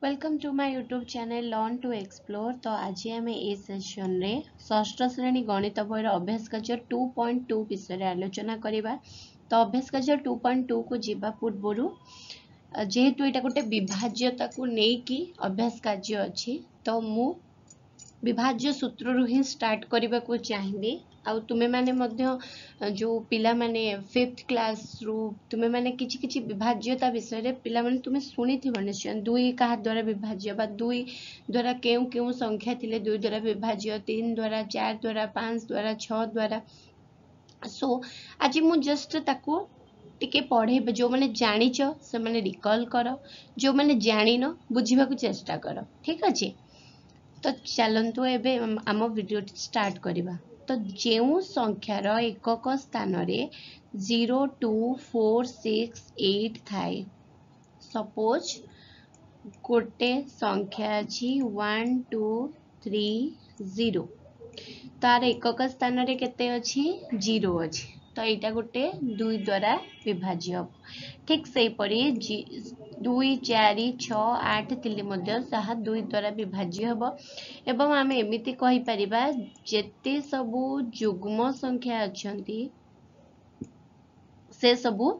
Welcome to my YouTube channel learn to explore. तो आज आम ए सेशन रे षष्ठ श्रेणी गणित बहीर अभ्यास कार्य 2.2 विषय आलोचना करवा। तो अभ्यास कार्य 2.2 को जीवा पूर्वर जेहेतु यहाँ गोटे विभाज्यता को लेकिन अभ्यास कार्य अच्छी तो मु विभाज्य सूत्र ही स्टार्ट करने को चाहिए। आउ तुम्हें माने मध्य जो पिला माने 5th क्लास रु तुम्हें माने किछि किछि विभाज्यता विषय रे पिला माने तुम्हें सुनी थी निश्चय दुई कहा द्वारा विभाज्य बा दुई द्वारा केउ केउ संख्या थिले दुई द्वारा विभाज्य 3 द्वारा 4 द्वारा 5 द्वारा 6 द्वारा। सो आज मु जस्ट ताको टिके पढ़े जो मैंने जानिच से मैंने रिकॉल कर जो मैंने जानिन बुझीबा को चेष्टा कर। ठीक अच्छे तो चलतु एबे आम वीडियो स्टार्ट करवा। तो जो संख्यार एकक स्थान रे 0 2 4 6 8 थाए सपोज गोटे संख्या अच्छी 1 2 3 0 तार एकक स्थान रे केते अच्छी 0 अच्छी तो यहाँ गोटे 2 द्वारा विभाज्य हम। ठीक से परी 2 4 6 8 थिले मध्य साहा 2 द्वारा विभाज्य हम एवं आम एमिति कहि परिबा जेते सबु जुग्म संख्या अछंती से सबु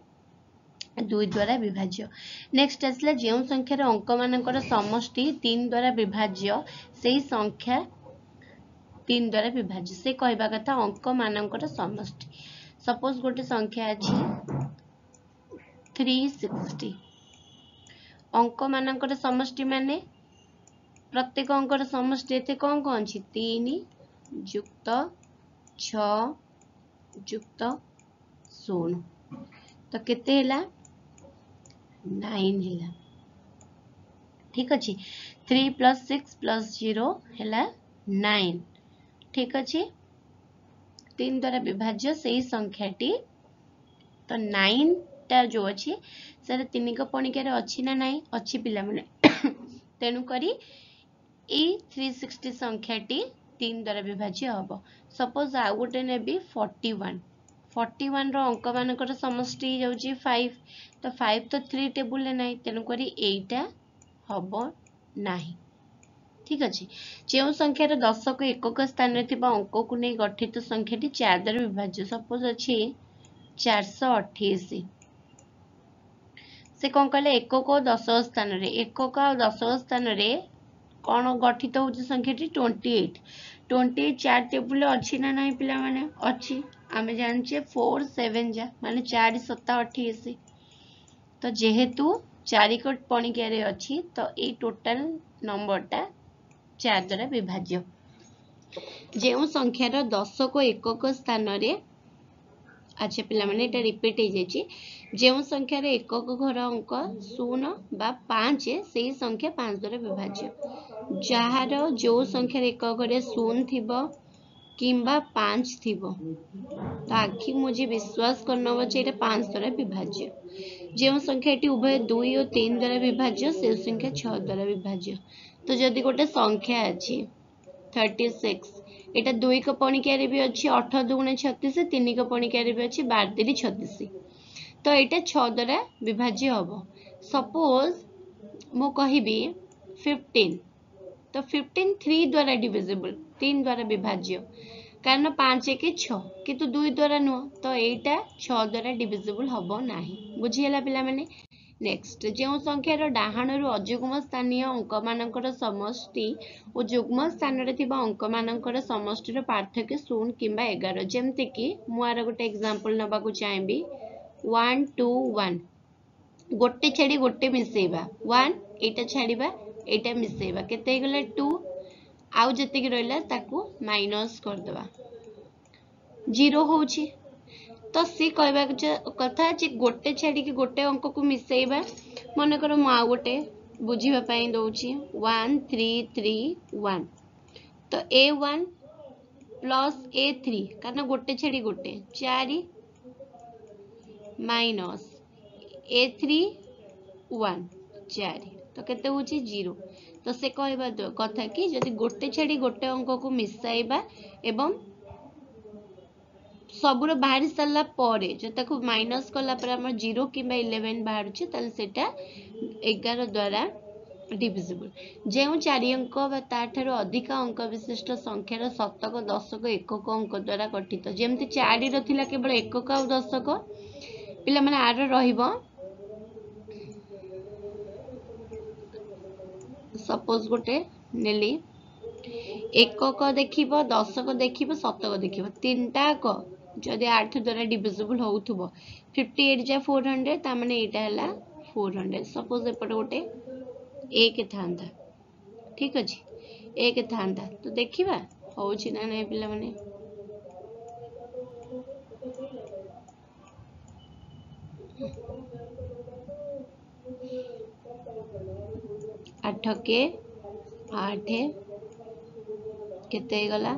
2 द्वारा विभाज्य। नेक्स्ट आसला जो संख्यार अंक मानकर समष्टि 3 द्वारा विभाज्य से संख्या 3 द्वारा विभाज्य से कहवा कथा अंक मानकर समष्टि। सपोज गोटे संख्या अच्छी 360 अंक मानकर समष्टि माने प्रत्येक अंकर समष्टि एते कौन कौन अच्छी 3 युक्त 6 युक्त 16 तो केते हैला 9 हैला। ठीक अच्छे 3 + 6 + 0 हैला 9। ठीक अच्छे 3 द्वारा विभाज्य से ही संख्याटी तो 9 टा जो अच्छी सर 3 को पणिकार अच्छी ना नहीं अच्छी पिला माने तेणु करी ए 360 संख्याटी 3 द्वारा विभाज्य हम। सपोज आउ गोटे नेबी 41 रो अंक मानकर समष्टि जाउची 5 तो 5 तो 3 टेबुल ले नहीं तेणु करी एटा हम नहीं। ठीक अच्छे जो संख्यार दशक एकक स्थान अंक को नहीं गठित संख्याटी 4 द्वारा विभाज्य सपोज अच्छी 428 से कौन कहले एकक और दशक स्थान रे एकक और दशक स्थान रे कौन गठित हो संख्याटी 28 4 टेबुल अच्छी ना नहीं पिला माने अच्छी आम जाने 4 7 जा माने 4 7 28 तो जेहेतु 4 को पणिकार अच्छी तो ये टोटाल नंबरटा 4 द्वारा विभाज्य। जो संख्यार दशक एकक स्थान रे अच्छा पिला माने एटा रिपीट हो जाइए जो संख्यार एकक घर अंक 0 बा 5 से संख्या 5 द्वारा विभाज्य जार जो संख्यार एकक घरे 0 थिबो किंबा 5 थिबो तो आखि मुझे विश्वास करना बचे एटा 5 द्वारा विभाज्य। जो संख्याटी उभय 2 और 3 द्वारा विभाज्य से संख्या 6 द्वारा विभाज्य। तो जदि गोटे संख्या अच्छी 36 एटा 2 को पणिकार भी अच्छी 8 2 36 3 को पणिकार भी अच्छी 12 3 36 तो एटा 6 द्वारा विभाज्य हम। सपोज मु कहिबी 15 तो 15 3 द्वारा डिविजिबल 3 द्वारा विभाज्य कारण 5 1 6 किंतु 2 द्वारा नुह तो एटा 6 द्वारा डिविजिबल हम नाही। बुझीला पिला माने। नेक्स्ट जो संख्यार डाहाण रु अजुग्म स्थानीय अंक मानकर समष्टि और जुग्म स्थान रे थिबा अंक मानकर समष्टिर पार्थक्य 0 किंबा 11 जेमते कि मुआर गोटे एग्जांपल नबा को चाहिबी 1 2 1 गोटे छाड़ी गोटे मिसेइबा 1 एटा छाड़ीबा एटा मिसेइबा केते गले 2 आउ जति रहला ताकू माइनस कर देबा 0 होउची तो सी कहवा कथा जे गोटे छाड़ी कि गोटे अंक को मिसेइबा मन कर मु आ गोटे बुझीबा पई दउची 1 3 3 1 तो a1 प्लस a3 कारण गोटे छाड़ी गोटे 4 माइनस a3 1 4 तो केते होची 0 तो से कहवा कथा कि जदि गोटे छाड़ी गोटे अंक को मिसाइबा एवं सबुर बाहरी सारा परे जो ताको माइनस कला पर हमर 0 किंबा 11 बाहर छि तल सेटा 11 द्वारा डिविजिबल जो 4 अंक ताठार अधिक अंक विशिष्ट संख्यार शतक दशक एकक अंक द्वारा गठित जमती 4 रहा केवल एकक आ दशक पिला माने आर रहिबो सपोज गोटे नेली एकक देखिबो दशक देखिबो शतक देखिबो तीनटा को जदि 8 द्वारा डिविजिबल होउथबो 58 जा 400 ता माने एटा हला 400 सपोज एपट गोटे एक थांता ठीक अछि एक थांता तो देखिबा होउछि ना नै पिला माने 8 के 8 केते गला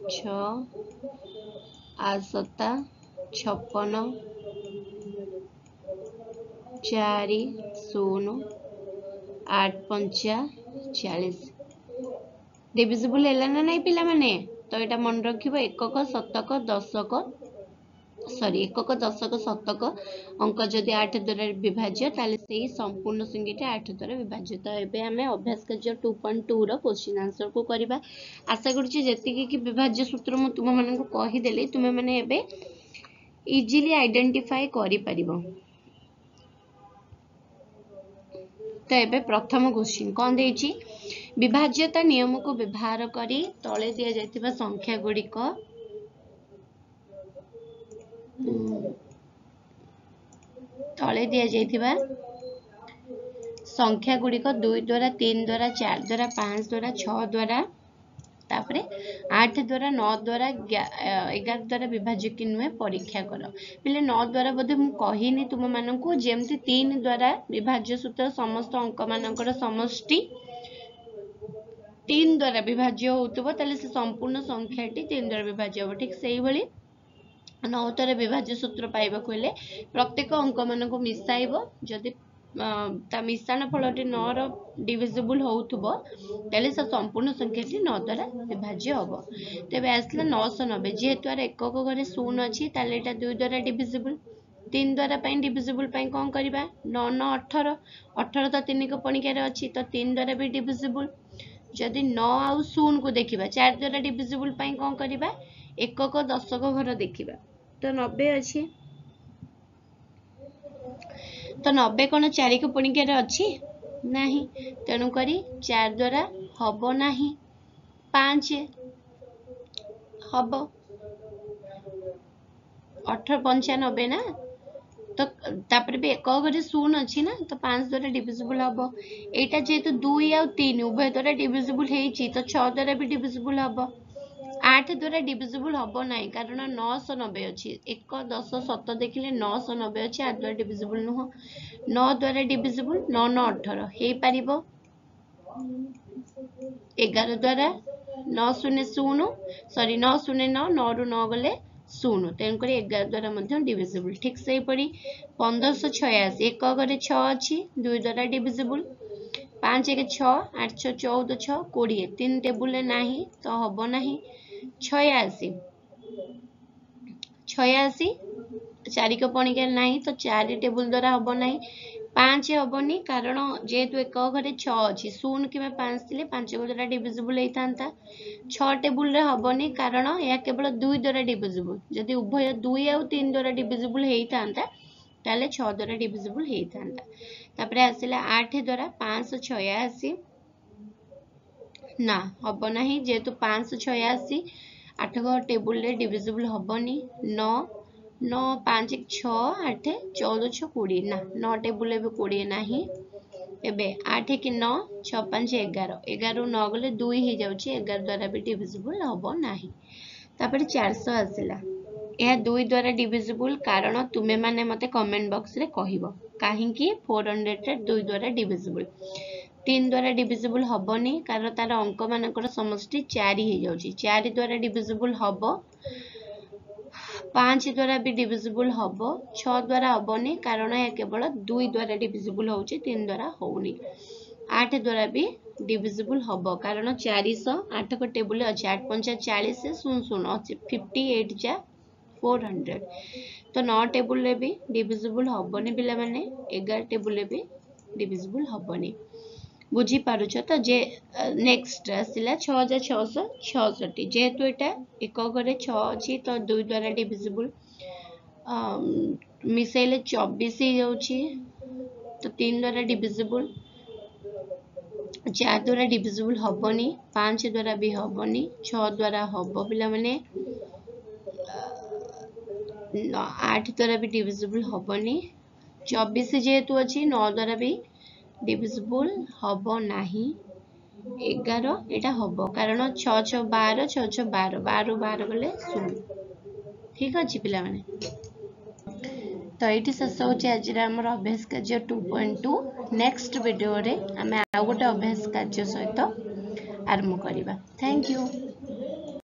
6 8 7 56 4 0 8 5 40 डिविजिबल हैला ना नहीं पिला माने तो एटा मन रखिबो एकक शतक दशक सॉरी एकक दशक शतक अंक जदि 8 द्वारा विभाज्य ताले सेही संपूर्ण संख्याटी 8 द्वारा विभाज्य तो एबे हमें अभ्यास कार्य 2.2 रो क्वेश्चन आंसर को करबा आशा करछि जेतिकी कि विभाज्य सूत्र मु तुम मानन को कहि देले तुम माने एबे इजीली आइडेंटिफाई करि परिबो तो एबे प्रथम क्वेश्चन कोन देछि विभाज्यता नियम को व्यवहार करी तळे दिया जायतिबा संख्या गुडी को तळे दिया जायतिबा संख्या गुडी को 2 द्वारा 3 द्वारा 4 द्वारा 5 द्वारा 6 द्वारा तापरे 8 द्वारा 9 द्वारा 11 द्वारा विभाज्य कि नुहे परीक्षा कर पिले 9 द्वारा बोधे मु कहिनी तुम मानन को जेमति 3 द्वारा विभाज्य सूत्र समस्त अंक मानकर समष्टि 3 द्वारा विभाज्य होतबो ताले से संपूर्ण संख्याटी 3 द्वारा विभाज्य हो ठीक सेही भली 9 द्वारा विभाज्य सूत्र पाइबा को हेले प्रत्येक अंक मान को मिसाइबो जदि ता मिश्रण फलटी 9 रो डिविजिबल होउथबो ताले से संपूर्ण संख्याटी 9 द्वारा विभाज्य होबो तबे आसला 990 जेहेतु आर एकक घरे 0 अछि ताले एटा 2 द्वारा डिविजिबल 3 द्वारा पई डिविजिबल पई कोन करबा 9 9 18 18 तो 3 को पणिका रे अछि तो 3 द्वारा भी डिविजिबल जदि 9 आउ 0 को देखिबा 4 द्वारा डिविजिबल पई कोन करबा एकक दशक घर देखिबा तो 90 अछि तो 90 कोन 4 को पणिका रे अछि नाही तेनु करी 4 द्वारा हबो नाही 5 हबो 18 95 ना तो तापर भी एक घरे 0 अछि ना तो 5 द्वारा डिविजिबल हबो एटा जेतु 2 आ 3 उभय द्वारा डिविजिबल हेछि तो 6 द्वारा भी डिविजिबल हबो 8 द्वारा डिविजिबल हबो नाही कारण 990 अछि 1 10 7 देखिले 990 अछि 8 द्वारा डिविजिबल नुह 9 द्वारा डिविजिबल 9 9 18 हे परिबो 11 द्वारा 9 0 0 सॉरी 9 0 9 9 रु 9 गले 0 तेन करी 11 द्वारा मध्य डिविजिबल ठीक सेही पड़ी 1586 एक घरे 6 अछि 2 द्वारा डिविजिबल 5 1 6 8 6 14 6 20 3 टेबुल ले नाही तो हबो नाही 86 4 को पणिका नाही तो 4 टेबुल द्वारा हबो नाही 5 हबोनी कारण जेहेतु एक घरे 6 अछि 0 कि 5 थिले 5 द्वारा डिविजिबल हेतांता 6 टेबुल रे हबोनी कारण या केवल 2 द्वारा डिविजिबल जदि उभय 2 आ 3 द्वारा डिविजिबल हेतांता ताले 6 द्वारा डिविजिबल हेतांता तापरे आसिला 8 द्वारा 586 ना हबो नाही जेहेतु 586 8 को टेबुल रे डिविजिबल हबोनी 9 9 5 6 8 14 6 20 ना 9 टेबुल रे 20 नाही एबे 8 कि 9 6 5 11 11 9 गले 2 ही जाउची 11 द्वारा भी डिविजिबल हबो नाही तापर 400 आसिला यह 2 द्वारा डिविजिबल कारण तुमे माने मते कमेंट बॉक्स रे कहिबो काहे कि 400 रे 2 द्वारा डिविजिबल 3 द्वारा डिविजिबल हबोनी कारण तार अंक मानकर समष्टि 4 ही जाउची 4 द्वारा डिविजिबल हबो 5 द्वारा भी डिविजिबल हबो 6 द्वारा हबोनी कारण या केवल 2 द्वारा डिविजिबल होउची 3 द्वारा होउनी 8 द्वारा भी डिविजिबल हबो कारण 400 8 को टेबुल अछि 8 5 40 से 0 0 अछि 58 जा 400 तो 9 टेबुल रे भी डिविजिबल हबोनी पिला माने 11 टेबुल रे भी डिविजिबल हबनी बुझी पारुछ तो जे नेक्स्ट आसिला 6666 जेहेतु एटा एकक रे 6 अछि तो 2 द्वारा डिविजिबल मिसेले 24 ही जाउछि तो 3 द्वारा डिविजिबल 4 द्वारा डिविजिबल हबनी 5 द्वारा भी हबनी 6 द्वारा हब पिला माने 8 द्वारा भी डिविजिबल हबनी 24 जेहेतु अछि 9 द्वारा भी डिविजिबल हब नाही 11 एटा हब कारण 6 6 12 6 6 12 12 12 गले 16 ठीक अछि पिला माने तो ये शेष होची आज आमर अभ्यास कार्य 2.2 नेक्स्ट वीडियो रे आमे आ गोटे अभ्यास कार्य सहित आरंभ करिबा थैंक यू।